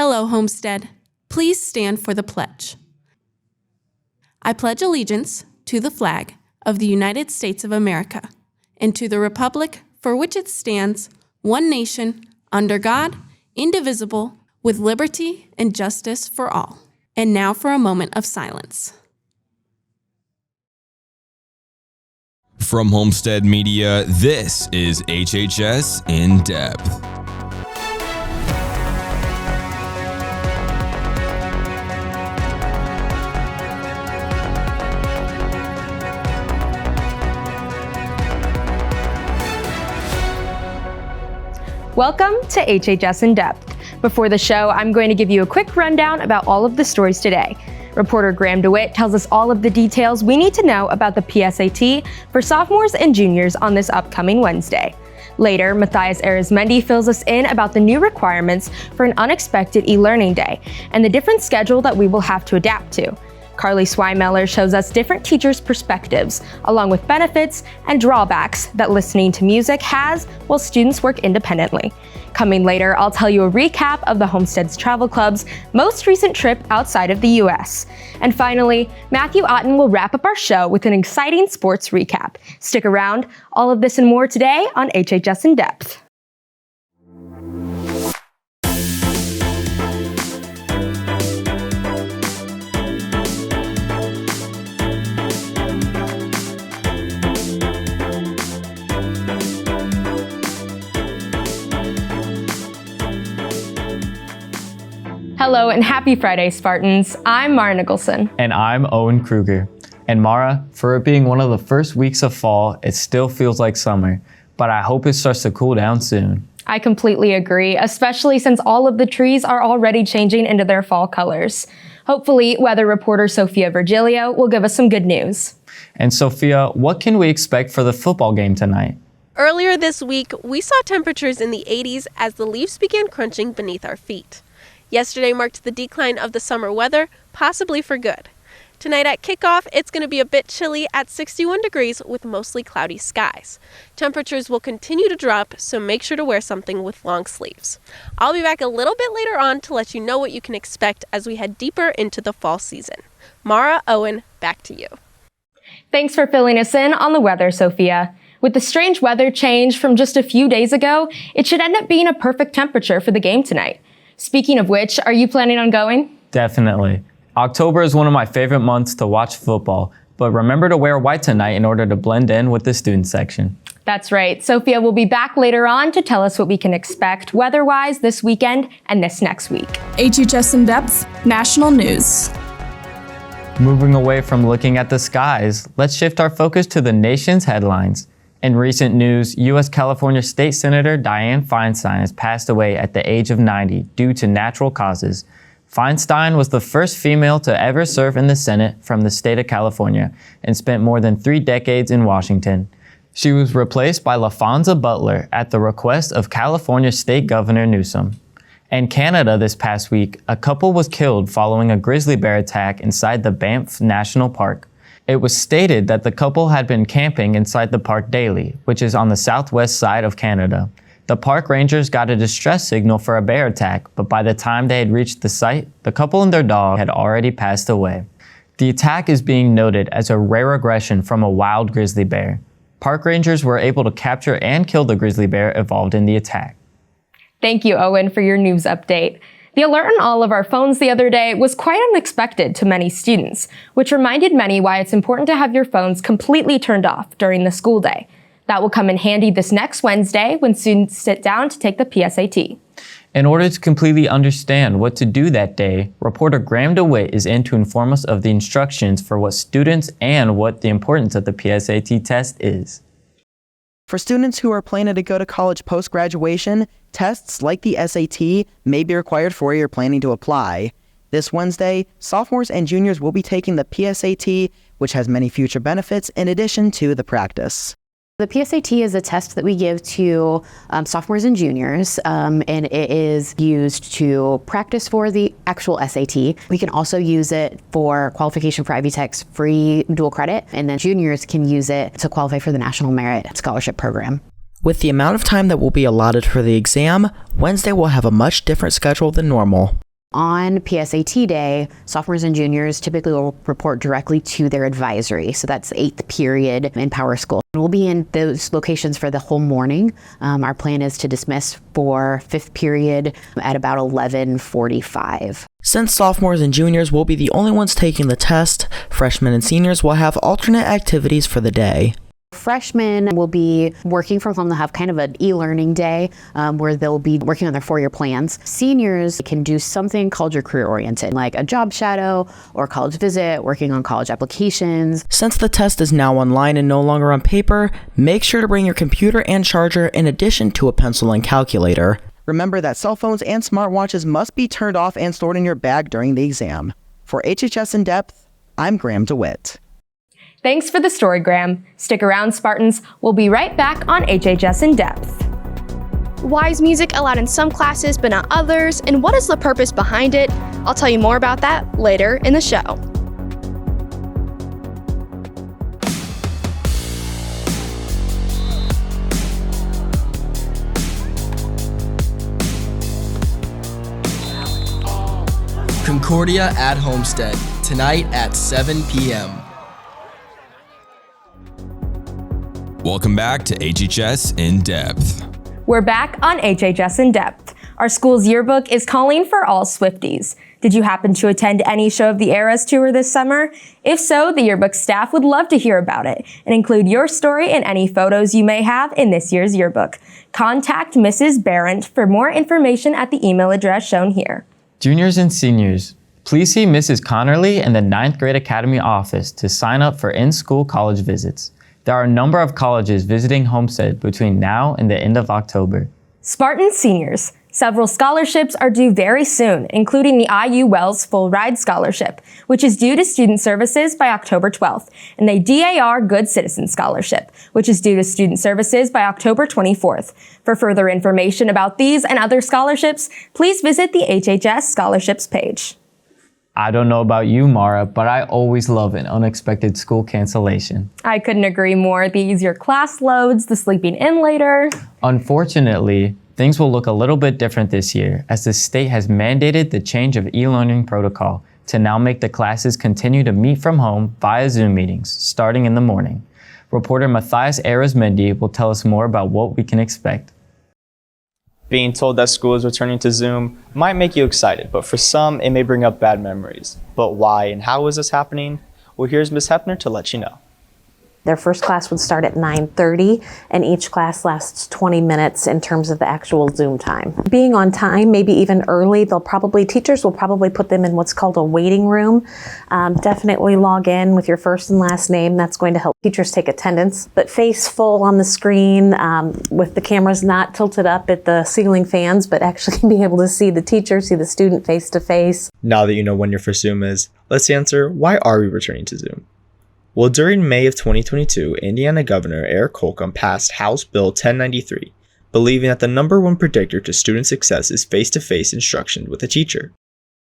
Hello, Homestead. Please stand for the pledge. I pledge allegiance to the flag of the United States of America and to the republic for which it stands, one nation, under God, indivisible, with liberty and justice for all. And now for a moment of silence. From Homestead Media, this is HHS In Depth. Welcome to HHS In Depth. Before the show, I'm going to give you a quick rundown about all of the stories today. Reporter Graham DeWitt tells us all of the details we need to know about the PSAT for sophomores and juniors on this upcoming Wednesday. Later, Matthias Arizmendi fills us in about the new requirements for an unexpected e-learning day and the different schedule that we will have to adapt to. Carly Swymeller shows us different teachers' perspectives, along with benefits and drawbacks that listening to music has while students work independently. Coming later, I'll tell you a recap of the Homestead's Travel Club's most recent trip outside of the U.S. And finally, Matthew Otten will wrap up our show with an exciting sports recap. Stick around, all of this and more today on HHS In Depth. Hello and happy Friday, Spartans. I'm Mara Nicholson. And I'm Owen Kruger. And Mara, for it being one of the first weeks of fall, it still feels like summer, but I hope it starts to cool down soon. I completely agree, especially since all of the trees are already changing into their fall colors. Hopefully, weather reporter Sophia Virgilio will give us some good news. And Sophia, what can we expect for the football game tonight? Earlier this week, we saw temperatures in the 80s as the leaves began crunching beneath our feet. Yesterday marked the decline of the summer weather, possibly for good. Tonight at kickoff, it's going to be a bit chilly at 61 degrees with mostly cloudy skies. Temperatures will continue to drop, so make sure to wear something with long sleeves. I'll be back a little bit later on to let you know what you can expect as we head deeper into the fall season. Mara, Owen, back to you. Thanks for filling us in on the weather, Sophia. With the strange weather change from just a few days ago, it should end up being a perfect temperature for the game tonight. Speaking of which, are you planning on going? Definitely. October is one of my favorite months to watch football, but remember to wear white tonight in order to blend in with the student section. That's right. Sophia will be back later on to tell us what we can expect weather-wise this weekend and this next week. HHS In Depth, National News. Moving away from looking at the skies, let's shift our focus to the nation's headlines. In recent news, U.S. California State Senator Dianne Feinstein has passed away at the age of 90 due to natural causes. Feinstein was the first female to ever serve in the Senate from the state of California and spent more than 3 decades in Washington. She was replaced by LaFonza Butler at the request of California State Governor Newsom. In Canada this past week, a couple was killed following a grizzly bear attack inside the Banff National Park. It was stated that the couple had been camping inside the park daily, which is on the southwest side of Canada. The park rangers got a distress signal for a bear attack, but by the time they had reached the site, the couple and their dog had already passed away. The attack is being noted as a rare aggression from a wild grizzly bear. Park rangers were able to capture and kill the grizzly bear involved in the attack. Thank you, Owen, for your news update. The alert on all of our phones the other day was quite unexpected to many students, which reminded many why it's important to have your phones completely turned off during the school day. That will come in handy this next Wednesday when students sit down to take the PSAT. In order to completely understand what to do that day, reporter Graham DeWitt is in to inform us of the instructions for what students and what the importance of the PSAT test is. For students who are planning to go to college post-graduation, tests like the SAT may be required for where you're planning to apply. This Wednesday, sophomores and juniors will be taking the PSAT, which has many future benefits in addition to the practice. The PSAT is a test that we give to sophomores and juniors, and it is used to practice for the actual SAT. We can also use it for qualification for Ivy Tech's free dual credit, and then juniors can use it to qualify for the National Merit Scholarship Program. With the amount of time that will be allotted for the exam, Wednesday will have a much different schedule than normal. On PSAT day, sophomores and juniors typically will report directly to their advisory. So that's 8th period in Power School. We'll be in those locations for the whole morning. Our plan is to dismiss for 5th period at about 11:45. Since sophomores and juniors will be the only ones taking the test, freshmen and seniors will have alternate activities for the day. Freshmen will be working from home. They'll have kind of an e-learning day where they'll be working on their 4-year plans. Seniors can do something college or career oriented, like a job shadow or college visit, working on college applications. Since the test is now online and no longer on paper, make sure to bring your computer and charger in addition to a pencil and calculator. Remember that cell phones and smartwatches must be turned off and stored in your bag during the exam. For HHS In Depth, I'm Graham DeWitt. Thanks for the story, Graham. Stick around, Spartans. We'll be right back on HHS In Depth. Why is music allowed in some classes but not others? And what is the purpose behind it? I'll tell you more about that later in the show. Concordia at Homestead, tonight at 7 p.m. Welcome back to HHS In Depth. We're back on HHS In Depth. Our school's yearbook is calling for all Swifties. Did you happen to attend any Show of the Eras tour this summer? If so, the yearbook staff would love to hear about it and include your story and any photos you may have in this year's yearbook. Contact Mrs. Barrett for more information at the email address shown here. Juniors and seniors, please see Mrs. Connerly in the 9th grade academy office to sign up for in-school college visits. There are a number of colleges visiting Homestead between now and the end of October. Spartan seniors, several scholarships are due very soon, including the IU Wells Full Ride Scholarship, which is due to Student Services by October 12th, and the DAR Good Citizen Scholarship, which is due to Student Services by October 24th. For further information about these and other scholarships, please visit the HHS Scholarships page. I don't know about you, Mara, but I always love an unexpected school cancellation. I couldn't agree more. The easier class loads, the sleeping in later. Unfortunately, things will look a little bit different this year as the state has mandated the change of e-learning protocol to now make the classes continue to meet from home via Zoom meetings starting in the morning. Reporter Matthias Arizmendi will tell us more about what we can expect. Being told that school is returning to Zoom might make you excited, but for some, it may bring up bad memories. But why and how is this happening? Well, here's Ms. Hepner to let you know. Their first class would start at 9:30, and each class lasts 20 minutes in terms of the actual Zoom time. Being on time, maybe even early, teachers will probably put them in what's called a waiting room. Definitely log in with your first and last name. That's going to help teachers take attendance. But face full on the screen, with the cameras not tilted up at the ceiling fans, but actually be able to see the teacher, see the student face to face. Now that you know when your first Zoom is, let's answer, why are we returning to Zoom? Well, during May of 2022, Indiana Governor Eric Holcomb passed House Bill 1093, believing that the number one predictor to student success is face-to-face instruction with a teacher.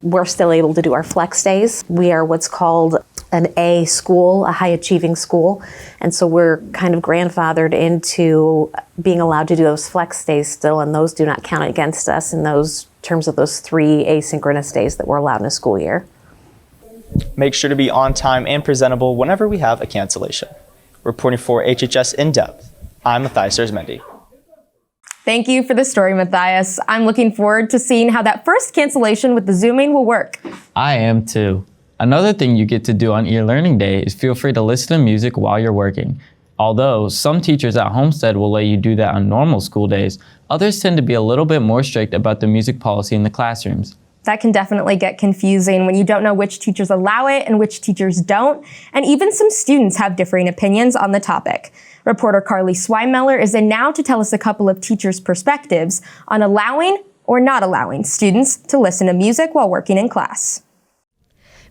We're still able to do our flex days. We are what's called an A school, a high-achieving school, and so we're kind of grandfathered into being allowed to do those flex days still, and those do not count against us in those terms of those 3 asynchronous days that we're allowed in a school year. Make sure to be on time and presentable whenever we have a cancellation. Reporting for HHS In Depth, I'm Matthias Arizmendi. Thank you for the story, Matthias. I'm looking forward to seeing how that first cancellation with the Zooming will work. I am too. Another thing you get to do on e-learning day is feel free to listen to music while you're working. Although some teachers at Homestead will let you do that on normal school days, others tend to be a little bit more strict about the music policy in the classrooms. That can definitely get confusing when you don't know which teachers allow it and which teachers don't, and even some students have differing opinions on the topic. Reporter Carly Swimeller is in now to tell us a couple of teachers' perspectives on allowing or not allowing students to listen to music while working in class.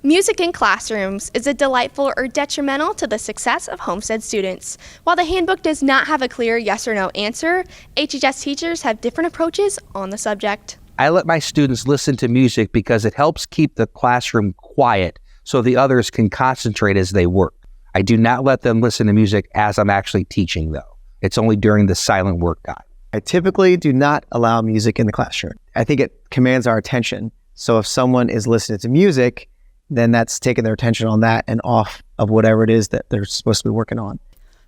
Music in classrooms, is it delightful or detrimental to the success of Homestead students? While the handbook does not have a clear yes or no answer, HHS teachers have different approaches on the subject. I let my students listen to music because it helps keep the classroom quiet so the others can concentrate as they work. I do not let them listen to music as I'm actually teaching, though. It's only during the silent work time. I typically do not allow music in the classroom. I think it commands our attention. So if someone is listening to music, then that's taking their attention on that and off of whatever it is that they're supposed to be working on.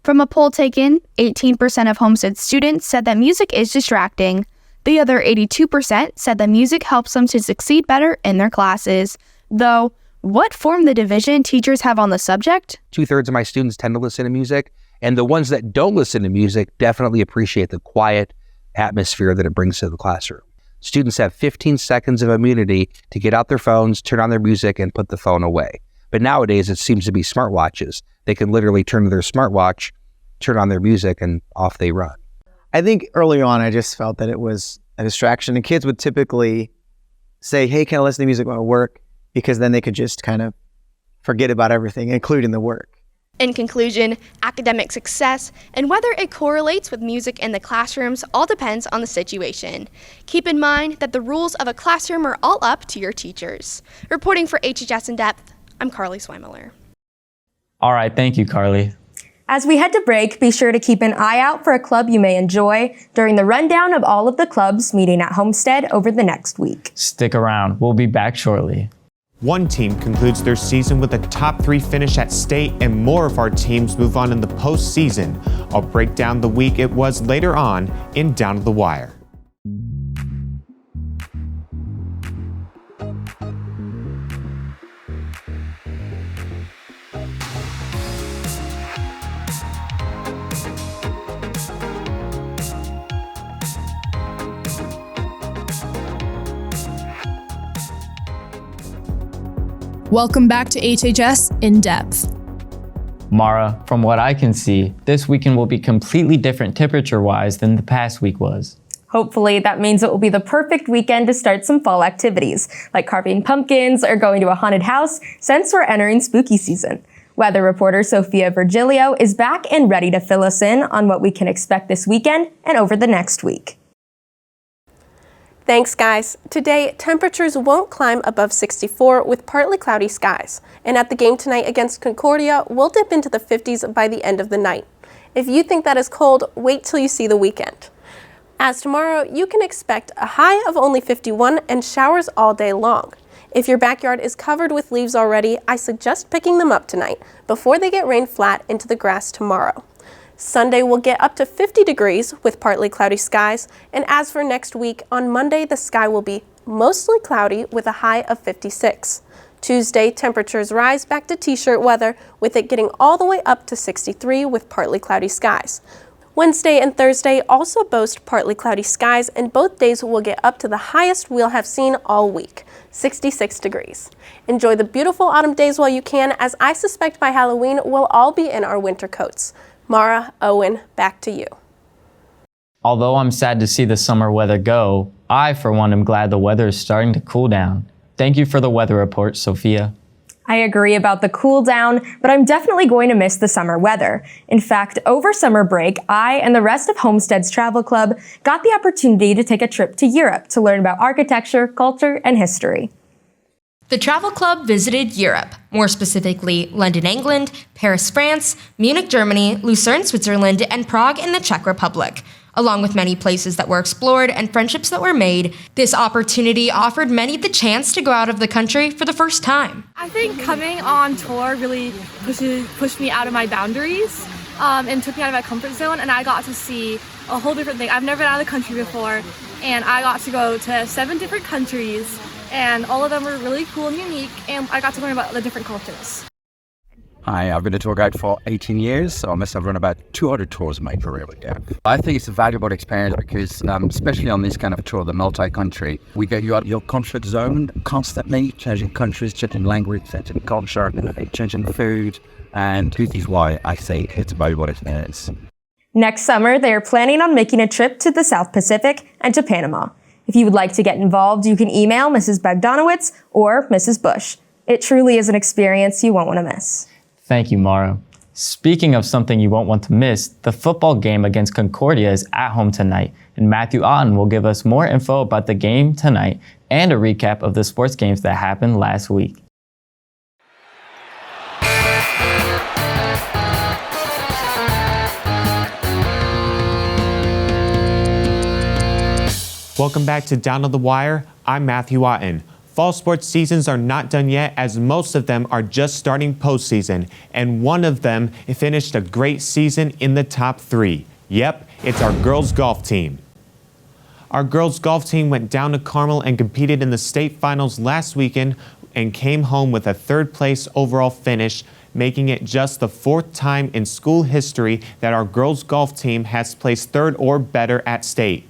From a poll taken, 18% of Homestead students said that music is distracting. The other 82% said that music helps them to succeed better in their classes. Though, what formed the division teachers have on the subject? 2/3 of my students tend to listen to music, and the ones that don't listen to music definitely appreciate the quiet atmosphere that it brings to the classroom. Students have 15 seconds of immunity to get out their phones, turn on their music, and put the phone away. But nowadays, it seems to be smartwatches. They can literally turn to their smartwatch, turn on their music, and off they run. I think early on, I just felt that it was a distraction. And kids would typically say, hey, can I listen to music while I work? Because then they could just kind of forget about everything, including the work. In conclusion, academic success and whether it correlates with music in the classrooms all depends on the situation. Keep in mind that the rules of a classroom are all up to your teachers. Reporting for HHS In Depth, I'm Carly Swimiller. All right, thank you, Carly. As we head to break, be sure to keep an eye out for a club you may enjoy during the rundown of all of the clubs meeting at Homestead over the next week. Stick around. We'll be back shortly. One team concludes their season with a top 3 finish at state, and more of our teams move on in the postseason. I'll break down the week it was later on in Down to the Wire. Welcome back to HHS In Depth. Mara, from what I can see, this weekend will be completely different temperature-wise than the past week was. Hopefully, that means it will be the perfect weekend to start some fall activities, like carving pumpkins or going to a haunted house, since we're entering spooky season. Weather reporter Sophia Virgilio is back and ready to fill us in on what we can expect this weekend and over the next week. Thanks, guys. Today, temperatures won't climb above 64 with partly cloudy skies. And at the game tonight against Concordia, we'll dip into the 50s by the end of the night. If you think that is cold, wait till you see the weekend. As tomorrow, you can expect a high of only 51 and showers all day long. If your backyard is covered with leaves already, I suggest picking them up tonight before they get rained flat into the grass tomorrow. Sunday will get up to 50 degrees with partly cloudy skies, and as for next week, on Monday the sky will be mostly cloudy with a high of 56. Tuesday, temperatures rise back to t-shirt weather, with it getting all the way up to 63 with partly cloudy skies. Wednesday and Thursday also boast partly cloudy skies, and both days will get up to the highest we'll have seen all week, 66 degrees. Enjoy the beautiful autumn days while you can, as I suspect by Halloween we'll all be in our winter coats. Mara, Owen, back to you. Although I'm sad to see the summer weather go, I, for one, am glad the weather is starting to cool down. Thank you for the weather report, Sophia. I agree about the cool down, but I'm definitely going to miss the summer weather. In fact, over summer break, I and the rest of Homestead's travel club got the opportunity to take a trip to Europe to learn about architecture, culture, and history. The travel club visited Europe, more specifically London, England, Paris, France, Munich, Germany, Lucerne, Switzerland, and Prague in the Czech Republic. Along with many places that were explored and friendships that were made, this opportunity offered many the chance to go out of the country for the first time. I think coming on tour really pushed me out of my boundaries and took me out of my comfort zone, and I got to see a whole different thing. I've never been out of the country before, and I got to go to 7 different countries, and all of them were really cool and unique, and I got to learn about the different cultures. Hi, I've been a tour guide for 18 years, so I must have run about 200 tours in my career with them. I think it's a valuable experience because, especially on this kind of tour, the multi-country, we get you out of your comfort zone constantly, changing countries, changing language, changing culture, changing food, and this is why I say it's a valuable experience. Next summer, they are planning on making a trip to the South Pacific and to Panama. If you would like to get involved, you can email Mrs. Bogdanowicz or Mrs. Bush. It truly is an experience you won't want to miss. Thank you, Mara. Speaking of something you won't want to miss, the football game against Concordia is at home tonight, and Matthew Otten will give us more info about the game tonight and a recap of the sports games that happened last week. Welcome back to Down to the Wire. I'm Matthew Otten. Fall sports seasons are not done yet, as most of them are just starting postseason, and one of them finished a great season in the top 3. Yep, it's our girls golf team. Our girls golf team went down to Carmel and competed in the state finals last weekend and came home with a 3rd place overall finish, making it just the 4th time in school history that our girls golf team has placed 3rd or better at state.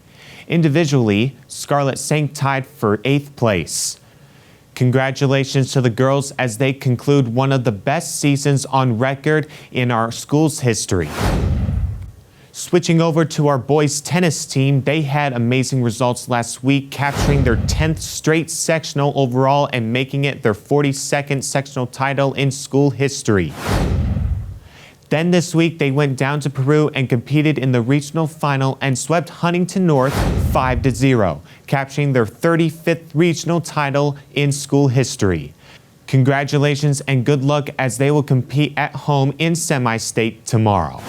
Individually, Scarlett sank tied for 8th place. Congratulations to the girls as they conclude one of the best seasons on record in our school's history. Switching over to our boys tennis team, they had amazing results last week, capturing their 10th straight sectional overall and making it their 42nd sectional title in school history. Then this week, they went down to Peru and competed in the regional final and swept Huntington North 5-0, capturing their 35th regional title in school history. Congratulations and good luck as they will compete at home in semi-state tomorrow.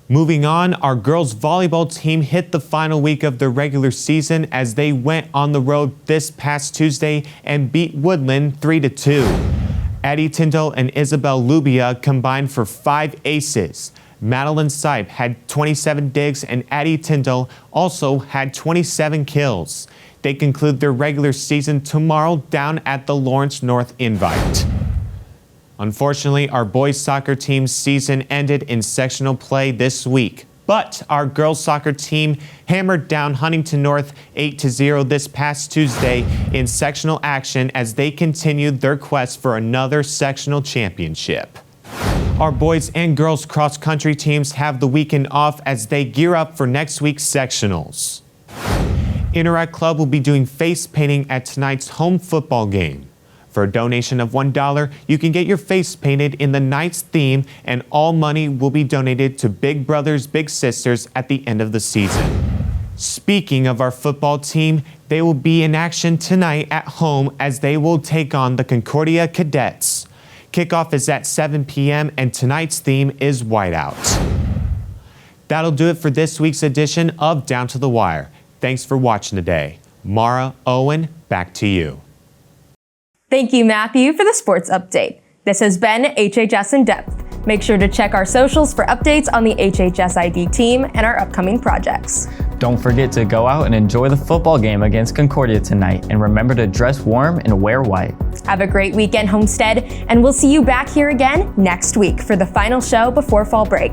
Moving on, our girls volleyball team hit the final week of their regular season as they went on the road this past Tuesday and beat Woodland 3-2. Addie Tyndall and Isabel Lubia combined for 5 aces. Madeline Sipe had 27 digs and Addie Tyndall also had 27 kills. They conclude their regular season tomorrow down at the Lawrence North Invite. Unfortunately, our boys soccer team's season ended in sectional play this week. But our girls soccer team hammered down Huntington North 8-0 this past Tuesday in sectional action as they continued their quest for another sectional championship. Our boys and girls cross-country teams have the weekend off as they gear up for next week's sectionals. Interact Club will be doing face painting at tonight's home football game. For a donation of $1, you can get your face painted in the Knights theme, and all money will be donated to Big Brothers Big Sisters at the end of the season. Speaking of our football team, they will be in action tonight at home as they will take on the Concordia Cadets. Kickoff is at 7 p.m. and tonight's theme is Whiteout. That'll do it for this week's edition of Down to the Wire. Thanks for watching today. Mara, Owen, back to you. Thank you, Matthew, for the sports update. This has been HHS in Depth. Make sure to check our socials for updates on the HHS ID team and our upcoming projects. Don't forget to go out and enjoy the football game against Concordia tonight, and remember to dress warm and wear white. Have a great weekend, Homestead, and we'll see you back here again next week for the final show before fall break.